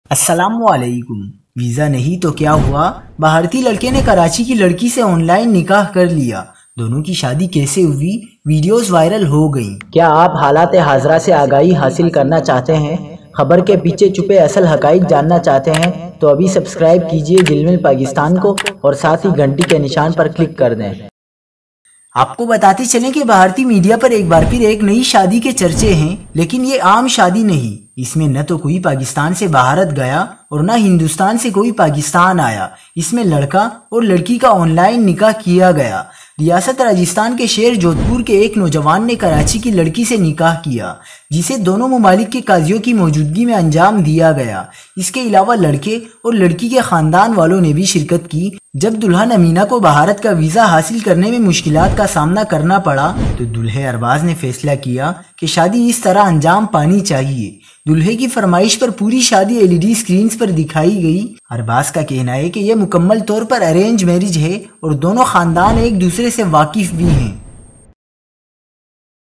السلام علیکم۔ ویزا نہیں تو کیا ہوا؟ بھارتی لڑکے نے کراچی کی لڑکی سے آن لائن نکاح کر لیا۔ دونوں کی شادی کیسے ہوئی؟ ویڈیوز وائرل ہو گئیں۔ کیا آپ حالات حاضرہ سے آگاہی حاصل کرنا چاہتے ہیں؟ خبر کے پیچھے چھپے اصل حقائق جاننا چاہتے ہیں تو ابھی سبسکرائب کیجئے جلمل پاکستان کو اور ساتھ ہی گھنٹی کے نشان پر کلک کر دیں۔ آپ کو بتاتے چلیں کہ بھارتی میڈیا پر ایک بار پھر ایک نئی شادی کے چرچے ہیں، لیکن یہ عام شادی نہیں۔ اس میں نہ تو کوئی پاکستان سے بھارت گیا اور نہ ہندوستان سے کوئی پاکستان آیا۔ اس میں لڑکا اور لڑکی کا آن لائن نکاح کیا گیا۔ ریاست راجستھان کے شہر جودھ پور کے ایک نوجوان نے کراچی کی لڑکی سے نکاح کیا، جسے دونوں ممالک کے قاضیوں کی موجودگی میں انجام دیا گیا۔ اس کے علاوہ لڑکے اور لڑکی کے خاندان والوں نے بھی شرکت کی۔ جب دلہن امینہ کو بھارت کا ویزا حاصل کرنے میں مشکلات کا سامنا کرنا پڑا تو دلہے ارباز نے فیصلہ کیا کہ شادی اس طرح انجام پانی چاہیے۔ دلہے کی فرمائش پر پوری شادی LED سکرینز پر دکھائی گئی۔ ارباز کا کہنا ہے کہ یہ مکمل طور پر ارینج میرج ہے اور دونوں خاندان ایک دوسرے سے واقف بھی ہیں۔